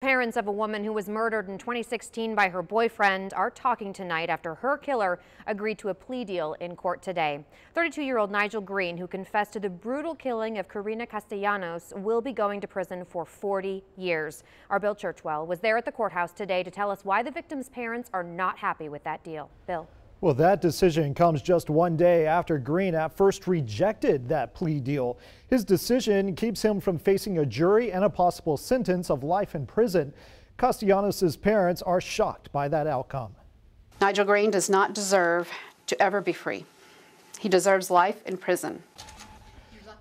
Parents of a woman who was murdered in 2016 by her boyfriend are talking tonight after her killer agreed to a plea deal in court today. 32-year-old Nigel Green, who confessed to the brutal killing of Castellanos, will be going to prison for 40 years. Our Bill Churchwell was there at the courthouse today to tell us why the victim's parents are not happy with that deal. Bill. Well, that decision comes just one day after Green at first rejected that plea deal. His decision keeps him from facing a jury and a possible sentence of life in prison. Castellanos' parents are shocked by that outcome. Nigel Green does not deserve to ever be free. He deserves life in prison.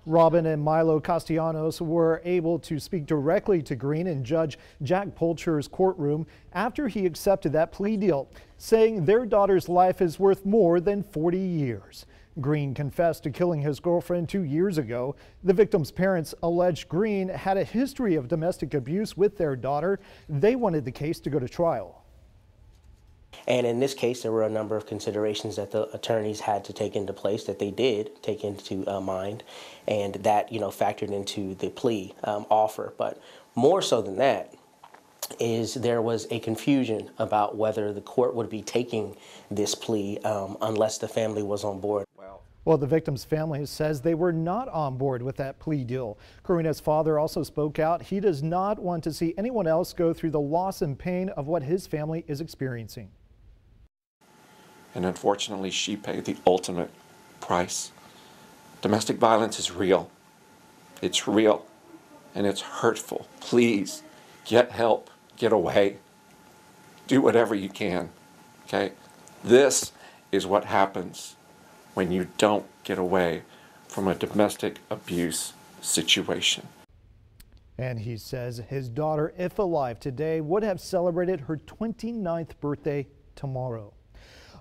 Robin and Milo Castellanos were able to speak directly to Green in Judge Jack Polcher's courtroom after he accepted that plea deal, saying their daughter's life is worth more than 40 years. Green confessed to killing his girlfriend 2 years ago. The victim's parents alleged Green had a history of domestic abuse with their daughter. They wanted the case to go to trial. And in this case, there were a number of considerations that the attorneys had to take into place that they did take into mind, and that, factored into the plea offer. But more so than that is there was a confusion about whether the court would be taking this plea unless the family was on board. Well, the victim's family says they were not on board with that plea deal. Karina's father also spoke out. He does not want to see anyone else go through the loss and pain of what his family is experiencing. And unfortunately, she paid the ultimate price. Domestic violence is real. It's real, and it's hurtful. Please, get help, get away. Do whatever you can, okay? This is what happens when you don't get away from a domestic abuse situation. And he says his daughter, if alive today, would have celebrated her 29th birthday tomorrow.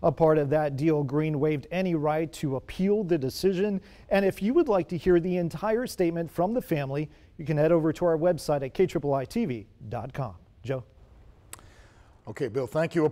A part of that deal, Green waived any right to appeal the decision. And if you would like to hear the entire statement from the family, you can head over to our website at KIITV.com. Joe. Okay, Bill, thank you.